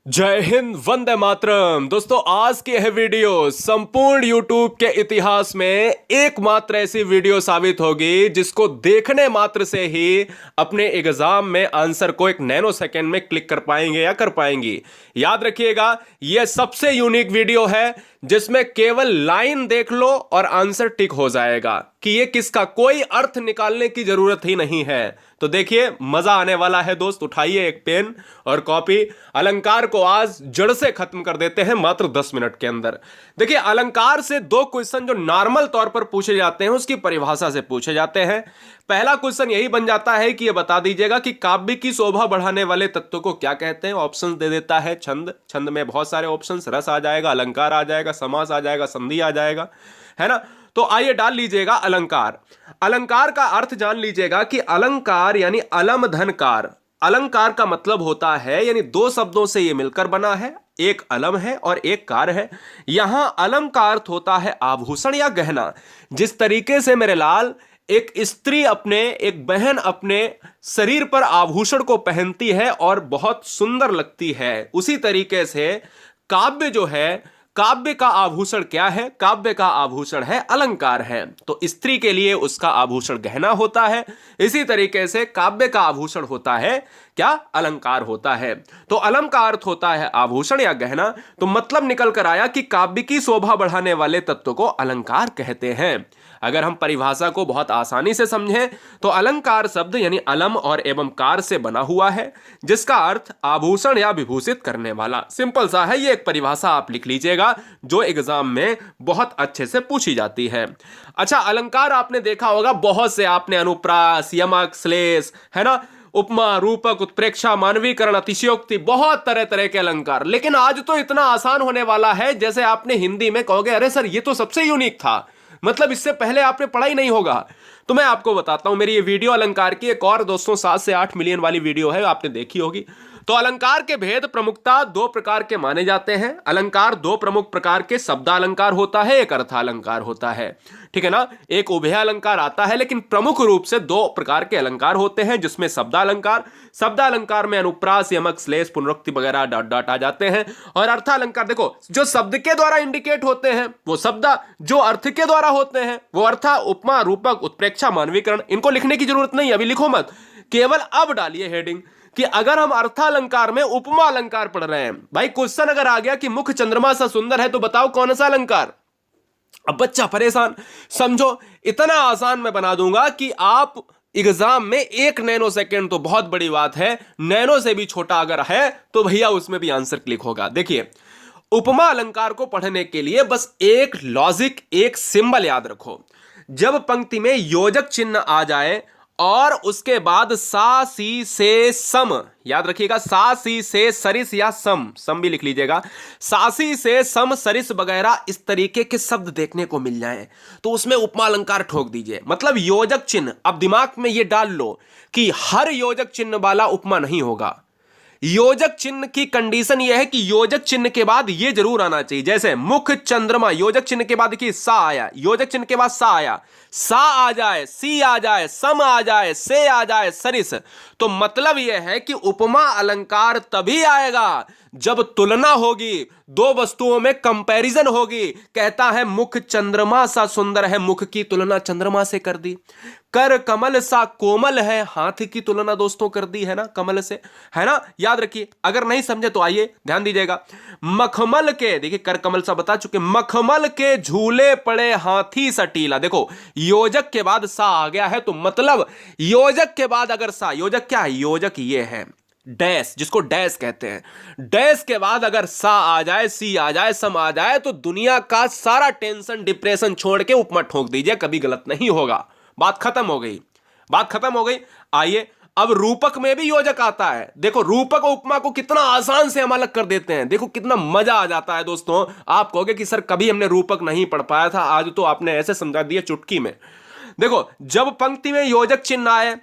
जय हिंद, वंदे मातरम। दोस्तों, आज की यह वीडियो संपूर्ण यूट्यूब के इतिहास में एकमात्र ऐसी वीडियो साबित होगी जिसको देखने मात्र से ही अपने एग्जाम में आंसर को एक नैनो सेकंड में क्लिक कर पाएंगे या कर पाएंगी। याद रखिएगा, यह सबसे यूनिक वीडियो है जिसमें केवल लाइन देख लो और आंसर टिक हो जाएगा कि यह किसका, कोई अर्थ निकालने की जरूरत ही नहीं है। तो देखिए, मजा आने वाला है दोस्त। उठाइए एक पेन और कॉपी। अलंकार को आज जड़ से खत्म कर देते हैं मात्र 10 मिनट के अंदर। देखिए, अलंकार से दो क्वेश्चन जो नॉर्मल तौर पर पूछे जाते हैं उसकी परिभाषा से पूछे जाते हैं। पहला क्वेश्चन यही बन जाता है कि यह बता दीजिएगा कि काव्य की शोभा बढ़ाने वाले तत्व को क्या कहते हैं। ऑप्शंस दे देता है छंद। छंद में बहुत सारे ऑप्शंस, रस आ जाएगा, अलंकार आ जाएगा, समास आ जाएगा, संधि आ जाएगा, है ना। तो आइए डाल लीजिएगा अलंकार। अलंकार का अर्थ जान लीजिएगा कि अलंकार यानी अलम धनकार। अलंकार का मतलब होता है, यानी दो शब्दों से यह मिलकर बना है, एक अलम है और एक कार है। यहां अलम का अर्थ होता है आभूषण या गहना। जिस तरीके से मेरे लाल एक स्त्री एक बहन अपने शरीर पर आभूषण को पहनती है और बहुत सुंदर लगती है, उसी तरीके से काव्य जो है, काव्य का आभूषण क्या है? काव्य का आभूषण है अलंकार है। तो स्त्री के लिए उसका आभूषण गहना होता है, इसी तरीके से काव्य का आभूषण होता है क्या? अलंकार होता है। तो अलम का अर्थ होता है आभूषण या गहना। तो मतलब निकल कर आया कि काव्य की शोभा बढ़ाने वाले तत्व को अलंकार कहते हैं। अगर हम परिभाषा को बहुत आसानी से समझें तो अलंकार शब्द यानी अलम और एवं कार से बना हुआ है, जिसका अर्थ आभूषण या विभूषित करने वाला। सिंपल सा है, ये एक परिभाषा आप लिख लीजिएगा जो एग्जाम में बहुत अच्छे से पूछी जाती है। अच्छा, अलंकार आपने देखा होगा बहुत से, आपने अनुप्रास, यमक, श्लेष, है ना, उपमा, रूपक, उत्प्रेक्षा, मानवीकरण, अतिशयोक्ति, बहुत तरह तरह के अलंकार। लेकिन आज तो इतना आसान होने वाला है जैसे आपने हिंदी में कहोगे अरे सर ये तो सबसे यूनिक था, मतलब इससे पहले आपने पढ़ा ही नहीं होगा। तो मैं आपको बताता हूं, मेरी ये वीडियो अलंकार की एक और दोस्तों 7 से 8 मिलियन वाली वीडियो है, आपने देखी होगी। तो अलंकार के भेद प्रमुखता दो प्रकार के माने जाते हैं। अलंकार दो प्रमुख प्रकार के, शब्दालंकार होता है, एक अर्थालंकार होता है, ठीक है ना। एक उभय अलंकार आता है, लेकिन प्रमुख रूप से दो प्रकार के अलंकार होते हैं, जिसमें शब्दालंकार में अनुप्रास, यमक, श्लेष, पुनरुक्ति वगैरह डॉट डॉट आ जाते हैं। और अर्थालंकार देखो, जो शब्द के द्वारा इंडिकेट होते हैं वो शब्द, जो अर्थ के द्वारा होते हैं वो अर्था, उपमा, रूपक, उत्प्रेक्षा, मानवीकरण। इनको लिखने की जरूरत नहीं, अभी लिखो मत, केवल अब डालिए हेडिंग कि अगर हम अर्थालंकार में उपमा अलंकार पढ़ रहे हैं। भाई क्वेश्चन अगर आ गया कि मुख चंद्रमा सा सुंदर है तो बताओ कौन सा अलंकार। अब बच्चा परेशान, समझो इतना आसान मैं बना दूंगा कि आप एग्जाम में 1 नैनो सेकंड, तो बहुत बड़ी बात है, नैनो से भी छोटा अगर है तो भैया उसमें भी आंसर क्लिक होगा। देखिए, उपमा अलंकार को पढ़ने के लिए बस एक लॉजिक, एक सिंबल याद रखो। जब पंक्ति में योजक चिन्ह आ जाए और उसके बाद सा सी से सम, याद रखिएगा, सा सी से सरिस या सम भी लिख लीजिएगा, सासी से सम, सरिस वगैरह इस तरीके के शब्द देखने को मिल जाएं तो उसमें उपमा अलंकार ठोक दीजिए। मतलब योजक चिन्ह, अब दिमाग में ये डाल लो कि हर योजक चिन्ह वाला उपमा नहीं होगा। योजक चिन्ह की कंडीशन यह है कि योजक चिन्ह के बाद यह जरूर आना चाहिए। जैसे मुख चंद्रमा, योजक चिन्ह के बाद देखिए सा आया, योजक चिन्ह के बाद सा आया, सा आ जाए, सी आ जाए, सम आ जाए, से आ जाए, सरिस। तो मतलब यह है कि उपमा अलंकार तभी आएगा जब तुलना होगी, दो वस्तुओं में कंपैरिजन होगी। कहता है मुख चंद्रमा सा सुंदर है, मुख की तुलना चंद्रमा से कर दी। कर कमल सा कोमल है, हाथ की तुलना दोस्तों कर दी है ना कमल से, है ना। याद रखिए, अगर नहीं समझे तो आइए ध्यान दीजिएगा। मखमल के, देखिए कर कमल सा बता चुके, मखमल के झूले पड़े हाथी सटीला। देखो योजक के बाद सा आ गया है, तो मतलब योजक के बाद अगर सा, योजक क्या है? योजक ये है डैश, जिसको डैश कहते हैं। डैश के बाद अगर सा आ जाए, सी आ जाए, सम आ जाए, तो दुनिया का सारा टेंशन डिप्रेशन छोड़ के उपमा ठोक दीजिए, कभी गलत नहीं होगा। बात खत्म हो गई, बात खत्म हो गई। आइए, अब रूपक में भी योजक आता है। देखो रूपक और उपमा को कितना आसान से हम अलग कर देते हैं, देखो कितना मजा आ जाता है दोस्तों। आप कहोगे कि सर कभी हमने रूपक नहीं पढ़ पाया था, आज तो आपने ऐसे समझा दिया चुटकी में। देखो, जब पंक्ति में योजक चिन्ह आए,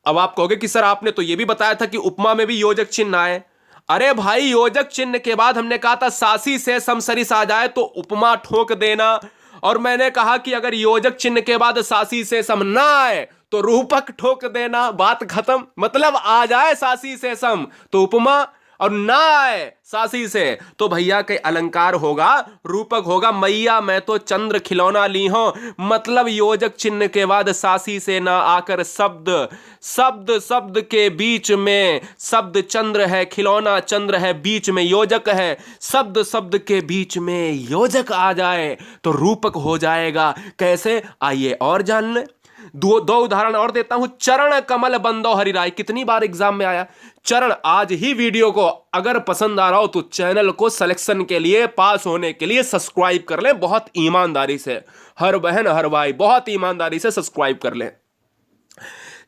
अब आप कहोगे कि सर आपने तो यह भी बताया था कि उपमा में भी योजक चिन्ह आए। अरे भाई, योजक चिन्ह के बाद हमने कहा था सासी से समसरिस आ जाए तो उपमा ठोक देना, और मैंने कहा कि अगर योजक चिन्ह के बाद सासी से सम ना आए तो रूपक ठोक देना। बात खत्म। मतलब आ जाए सासी से सम तो उपमा, और ना आए सासी से तो भैया के अलंकार होगा, रूपक होगा। मैया मैं तो चंद्र खिलौना ली हूं, मतलब योजक चिन्ह के बाद सासी से ना आकर शब्द, शब्द शब्द के बीच में शब्द चंद्र है, खिलौना चंद्र है, बीच में योजक है, शब्द शब्द के बीच में योजक आ जाए तो रूपक हो जाएगा। कैसे, आइए और जान ले। दो उदाहरण और देता हूं। चरण कमल बंदो हरिराय, कितनी बार एग्जाम में आया चरण। आज ही वीडियो को अगर पसंद आ रहा हो तो चैनल को सिलेक्शन के लिए, पास होने के लिए सब्सक्राइब कर लें, बहुत ईमानदारी से। हर बहन हर भाई बहुत ईमानदारी से सब्सक्राइब कर लें।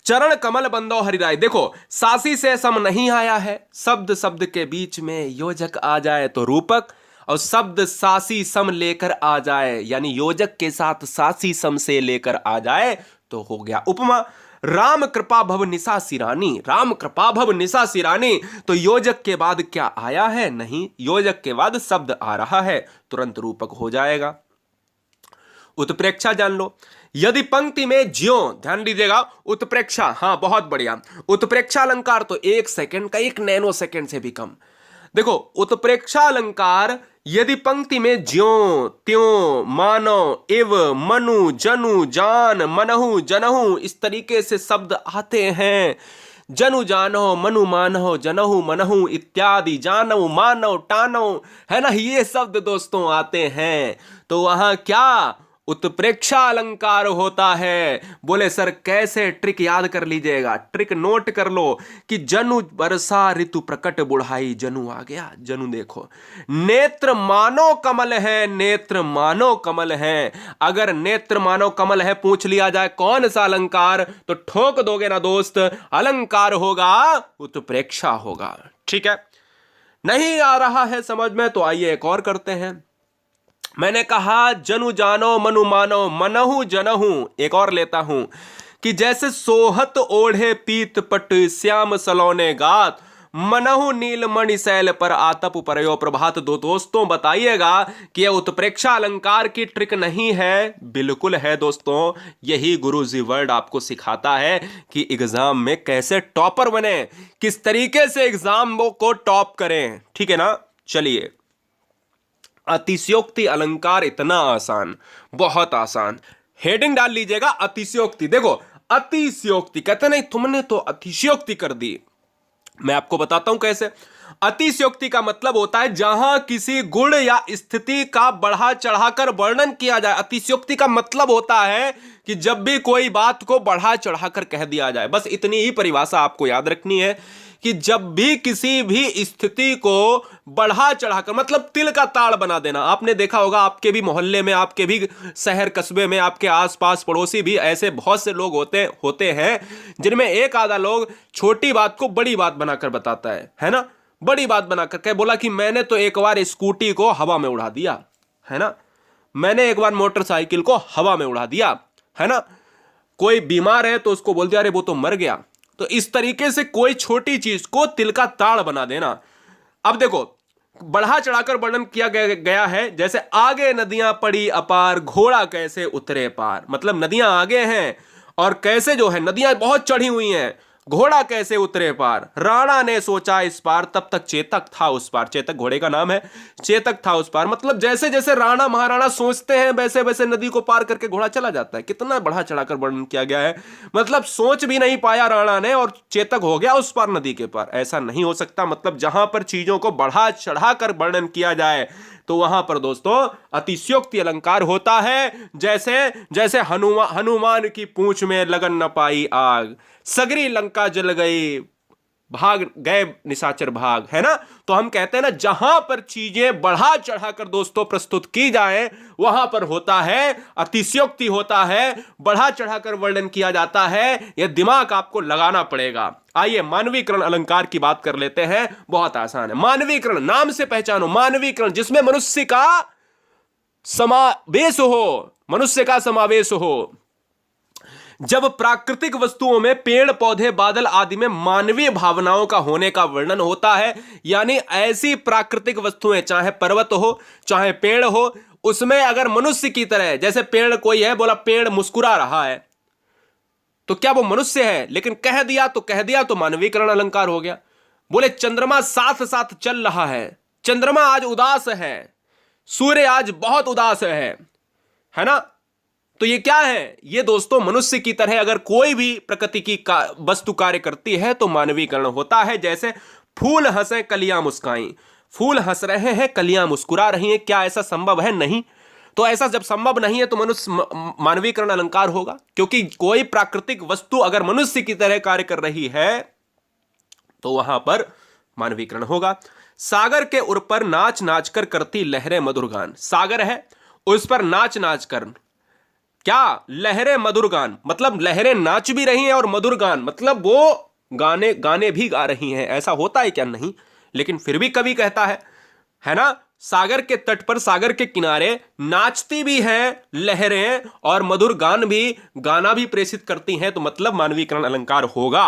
चरण कमल बंदो हरिराय, देखो सासी से सम नहीं आया है, शब्द शब्द के बीच में योजक आ जाए तो रूपक, और शब्द सासी सम लेकर आ जाए यानी योजक के साथ सासी सम से लेकर आ जाए तो हो गया उपमा। राम कृपा भव निशा सिरानी, राम कृपा भव निशा सिरानी, तो योजक के बाद क्या आया है? नहीं, योजक के बाद शब्द आ रहा है, तुरंत रूपक हो जाएगा। उत्प्रेक्षा जान लो। यदि पंक्ति में ज्यों, ध्यान दीजिएगा, उत्प्रेक्षा, हां बहुत बढ़िया। उत्प्रेक्षा अलंकार तो 1 सेकंड का, 1 नैनो सेकंड से भी कम। देखो उत्प्रेक्षा अलंकार यदि पंक्ति में ज्यों त्यों मानो एव मनु जनु जान मनहु जनहु इस तरीके से शब्द आते हैं, जनु जानो मनु मानो जनहु मनहु इत्यादि, जानो मानो टानो, है ना, ये शब्द दोस्तों आते हैं तो वहां क्या उत्प्रेक्षा अलंकार होता है। बोले सर कैसे? ट्रिक याद कर लीजिएगा, ट्रिक नोट कर लो कि जनु वर्षा ऋतु प्रकट बुढ़ाई, जनु आ गया। जनु देखो, नेत्र मानो कमल है, नेत्र मानो कमल है। अगर नेत्र मानो कमल है पूछ लिया जाए कौन सा अलंकार, तो ठोक दोगे ना दोस्त, अलंकार होगा उत्प्रेक्षा होगा। ठीक है, नहीं आ रहा है समझ में तो आइए एक और करते हैं। मैंने कहा जनु जानो मनु मानो मनहु जनहु, एक और लेता हूं कि जैसे सोहत ओढ़े पीत पट श्याम सलोने गात, मनहु नीलमणि शैल पर आतप परयो प्रभात। दो दोस्तों बताइएगा कि यह उत्प्रेक्षा अलंकार की ट्रिक नहीं है? बिल्कुल है दोस्तों, यही गुरुजी वर्ड आपको सिखाता है कि एग्जाम में कैसे टॉपर बने, किस तरीके से एग्जाम को टॉप करें। ठीक है ना, चलिए। अतिशयोक्ति अलंकार इतना आसान, बहुत आसान। हेडिंग डाल लीजिएगा अतिशयोक्ति। देखो अतिशयोक्ति कहते नहीं, तुमने तो अतिशयोक्ति कर दी। मैं आपको बताता हूं कैसे। अतिशयोक्ति का मतलब होता है जहां किसी गुण या स्थिति का बढ़ा चढ़ाकर वर्णन किया जाए। अतिशयोक्ति का मतलब होता है कि जब भी कोई बात को बढ़ा चढ़ाकर कह दिया जाए, बस इतनी ही परिभाषा आपको याद रखनी है कि जब भी किसी भी स्थिति को बढ़ा चढ़ाकर, मतलब तिल का ताड़ बना देना। आपने देखा होगा आपके भी मोहल्ले में, आपके भी शहर कस्बे में, आपके आसपास पड़ोसी भी ऐसे बहुत से लोग होते हैं जिनमें एक आधा लोग छोटी बात को बड़ी बात बनाकर बताता है ना। बड़ी बात बनाकर कह बोला कि मैंने तो एक बार स्कूटी को हवा में उड़ा दिया, है ना, मैंने एक बार मोटरसाइकिल को हवा में उड़ा दिया, है ना। कोई बीमार है तो उसको बोल दिया अरे वो तो मर गया। तो इस तरीके से कोई छोटी चीज को तिल का ताड़ बना देना। अब देखो बढ़ा चढ़ाकर वर्णन किया गया है, जैसे आगे नदियां पड़ी अपार, घोड़ा कैसे उतरे पार। मतलब नदियां आगे हैं और कैसे जो है नदियां बहुत चढ़ी हुई हैं, घोड़ा कैसे उतरे पार। राणा ने सोचा इस पार, तब तक चेतक था उस पार। चेतक घोड़े का नाम है, चेतक था उस पार। मतलब जैसे जैसे राणा महाराणा सोचते हैं वैसे वैसे नदी को पार करके घोड़ा चला जाता है। कितना बढ़ा चढ़ाकर वर्णन किया गया है। मतलब सोच भी नहीं पाया राणा ने और चेतक हो गया उस पार नदी के पार। ऐसा नहीं हो सकता। मतलब जहां पर चीजों को बढ़ा चढ़ाकर वर्णन किया जाए तो वहां पर दोस्तों अतिशयोक्ति अलंकार होता है। जैसे जैसे हनुमान की पूंछ में लगन न पाई आग, सगरी लंका जल गई, भाग गए निशाचर भाग, है ना। तो हम कहते हैं ना जहां पर चीजें बढ़ा चढ़ाकर दोस्तों प्रस्तुत की जाए वहां पर होता है अतिशयोक्ति, होता है बढ़ा चढ़ाकर वर्णन किया जाता है। यह दिमाग आपको लगाना पड़ेगा। आइए मानवीकरण अलंकार की बात कर लेते हैं, बहुत आसान है। मानवीकरण नाम से पहचानो, मानवीकरण जिसमें मनुष्य का समावेश हो, मनुष्य का समावेश हो। जब प्राकृतिक वस्तुओं में पेड़ पौधे बादल आदि में मानवीय भावनाओं का होने का वर्णन होता है, यानी ऐसी प्राकृतिक वस्तुएं चाहे पर्वत हो चाहे पेड़ हो, उसमें अगर मनुष्य की तरह, जैसे पेड़ कोई है बोला पेड़ मुस्कुरा रहा है तो क्या वो मनुष्य है? लेकिन कह दिया तो मानवीकरण अलंकार हो गया। बोले चंद्रमा साथ साथ चल रहा है, चंद्रमा आज उदास है, सूर्य आज बहुत उदास है ना। तो ये क्या है? ये दोस्तों मनुष्य की तरह अगर कोई भी प्रकृति की वस्तु कार्य करती है तो मानवीकरण होता है। जैसे फूल हंसे कलियां मुस्काई, फूल हंस रहे हैं कलियां मुस्कुरा रही हैं, क्या ऐसा संभव है? नहीं। तो ऐसा जब संभव नहीं है तो मनुष्य मानवीकरण अलंकार होगा, क्योंकि कोई प्राकृतिक वस्तु अगर मनुष्य की तरह कार्य कर रही है तो वहां पर मानवीकरण होगा। सागर के उर पर नाच नाच कर करती लहरें मधुर गान, सागर है उस पर नाच नाच कर, क्या लहरें मधुर गान, मतलब लहरें नाच भी रही हैं और मधुर गान मतलब वो गाने गाने भी गा रही हैं। ऐसा होता है क्या? नहीं, लेकिन फिर भी कवि कहता है ना, सागर के तट पर, सागर के किनारे नाचती भी हैं लहरें और मधुर गान भी, गाना भी प्रेषित करती हैं, तो मतलब मानवीकरण अलंकार होगा।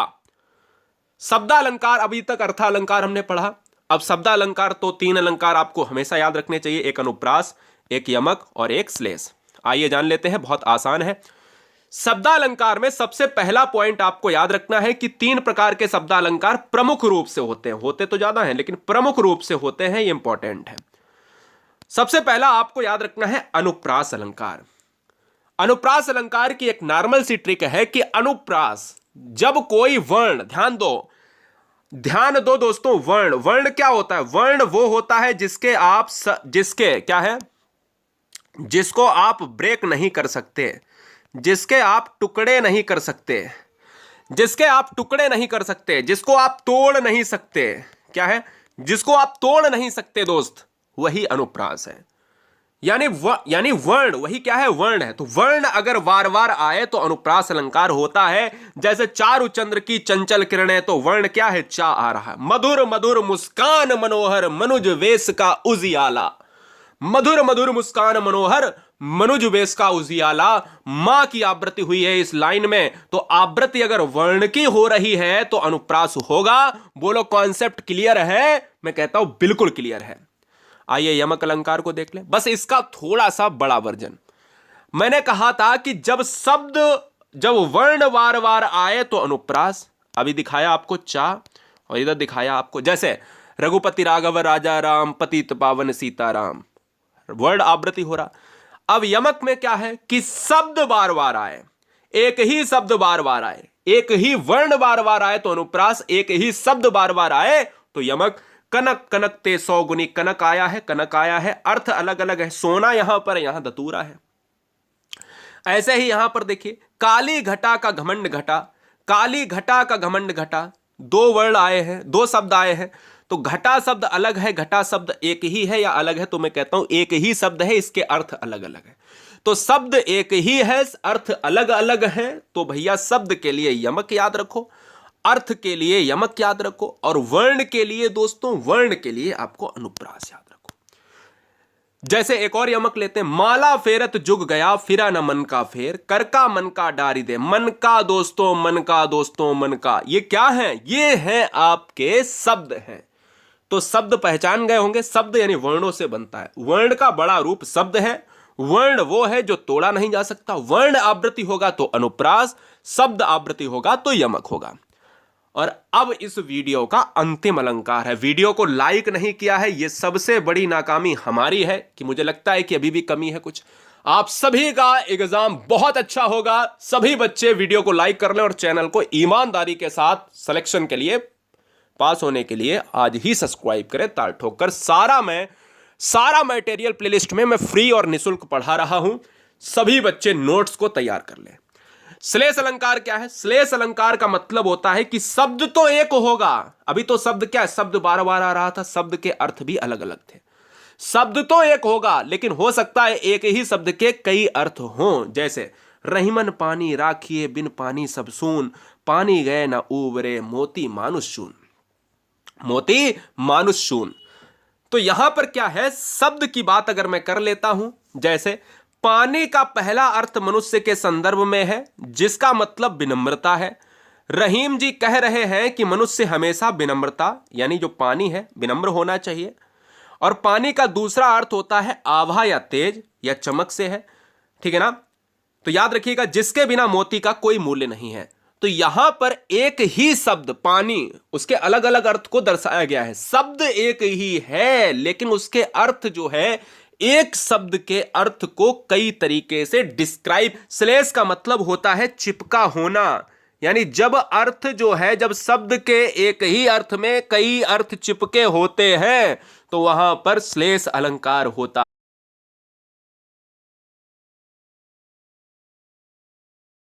शब्दालंकार, अभी तक अर्थालंकार हमने पढ़ा। अब शब्दालंकार तो 3 अलंकार आपको हमेशा याद रखने चाहिए, एक अनुप्रास, एक यमक और एक श्लेष। आइए जान लेते हैं, बहुत आसान है। शब्दालंकार में सबसे पहला पॉइंट आपको याद रखना है कि 3 प्रकार के शब्दालंकार प्रमुख रूप से होते हैं, होते तो ज्यादा हैं लेकिन प्रमुख रूप से होते हैं, ये इंपॉर्टेंट है। सबसे पहला आपको याद रखना है अनुप्रास अलंकार। अनुप्रास अलंकार की एक नॉर्मल सी ट्रिक है कि अनुप्रास, जब कोई वर्ण, ध्यान दो दोस्तों, वर्ण क्या होता है? वर्ण वो होता है जिसके क्या है, जिसको आप ब्रेक नहीं कर सकते, जिसके आप टुकड़े नहीं कर सकते, जिसको आप तोड़ नहीं सकते। क्या है? जिसको आप तोड़ नहीं सकते दोस्त, वही अनुप्रास है। यानी वर्ण, वही क्या है? वर्ण है। तो वर्ण अगर बार बार आए तो अनुप्रास अलंकार होता है। जैसे चारु चंद्र की चंचल किरणें, तो वर्ण क्या है? चा आ रहा है। मधुर मधुर मुस्कान मनोहर मनुज वेश का उजियाला, मधुर मधुर मुस्कान मनोहर मनुज वेश का उजियाला, मां की आवृत्ति हुई है इस लाइन में, तो आवृत्ति अगर वर्ण की हो रही है तो अनुप्रास होगा। बोलो कॉन्सेप्ट क्लियर है? मैं कहता हूं बिल्कुल क्लियर है। आइए यमक अलंकार को देख ले, बस इसका थोड़ा सा बड़ा वर्जन। मैंने कहा था कि जब वर्ण बार बार आए तो अनुप्रास, अभी दिखाया आपको चा और इधर दिखाया आपको, जैसे रघुपति राघव राजा राम पतित पावन सीताराम, वर्ड आवृत्ति हो रहा। अब यमक में क्या है कि शब्द बार बार आए, एक ही शब्द बार बार आए, एक ही वर्ण बार बार आए तो अनुप्रास, एक ही शब्द बार बार आए तो यमक। कनक कनक ते 100 गुनी, कनक आया है, कनक आया है, अर्थ अलग अलग है। सोना यहां पर, यहां दतूरा है। ऐसे ही यहां पर देखिए, काली घटा का घमंड घटा, काली घटा का घमंड घटा, 2 वर्ण आए हैं, 2 शब्द आए हैं। तो घटा शब्द अलग है, घटा शब्द एक ही है या अलग है? तो मैं कहता हूं एक ही शब्द है, इसके अर्थ अलग अलग है। तो शब्द एक ही है, अर्थ अलग अलग है, तो भैया शब्द के लिए यमक याद रखो, अर्थ के लिए यमक याद रखो, और वर्ण के लिए दोस्तों, वर्ण के लिए आपको अनुप्रास याद रखो। जैसे एक और यमक लेते हैं, माला फेरत जुग गया फिरा न मन का फेर, कर का मन का डारी दे। मन का दोस्तों, मन का दोस्तों, मन का, ये क्या है? ये है आपके शब्द हैं। तो शब्द पहचान गए होंगे, शब्द यानी वर्णों से बनता है, वर्ण का बड़ा रूप शब्द है। वर्ण वो है जो तोड़ा नहीं जा सकता। वर्ण आवृत्ति होगा तो अनुप्रास, शब्द आवृत्ति होगा तो यमक होगा। और अब इस वीडियो का अंतिम अलंकार है। वीडियो को लाइक नहीं किया है, यह सबसे बड़ी नाकामी हमारी है, कि मुझे लगता है कि अभी भी कमी है कुछ। आप सभी का एग्जाम बहुत अच्छा होगा। सभी बच्चे वीडियो को लाइक कर लें और चैनल को ईमानदारी के साथ सिलेक्शन के लिए, पास होने के लिए आज ही सब्सक्राइब करें ताल ठोक कर। सारा मटेरियल प्लेलिस्ट में मैं फ्री और निःशुल्क पढ़ा रहा हूं। सभी बच्चे नोट्स को तैयार कर लें। श्लेष अलंकार क्या है? श्लेष अलंकार का मतलब होता है कि शब्द तो एक होगा। अभी तो शब्द क्या है? शब्द बार बार आ रहा था, शब्द के अर्थ भी अलग अलग थे। शब्द तो एक होगा, लेकिन हो सकता है एक ही शब्द के कई अर्थ हों। जैसे रहीमन पानी राखिए बिन पानी सब सून, पानी गए ना उबरे मोती मानुष शून, मोती मानुष शून। तो यहां पर क्या है? शब्द की बात अगर मैं कर लेता हूं, जैसे पानी का पहला अर्थ मनुष्य के संदर्भ में है, जिसका मतलब विनम्रता है। रहीम जी कह रहे हैं कि मनुष्य हमेशा विनम्रता, यानी जो पानी है विनम्र होना चाहिए। और पानी का दूसरा अर्थ होता है आभा या तेज या चमक से है, ठीक है ना। तो याद रखिएगा, जिसके बिना मोती का कोई मूल्य नहीं है। तो यहां पर एक ही शब्द पानी, उसके अलग अलग अर्थ को दर्शाया गया है। शब्द एक ही है लेकिन उसके अर्थ जो है, एक शब्द के अर्थ को कई तरीके से डिस्क्राइब। श्लेष का मतलब होता है चिपका होना, यानी जब अर्थ जो है, जब शब्द के एक ही अर्थ में कई अर्थ चिपके होते हैं तो वहां पर श्लेष अलंकार होता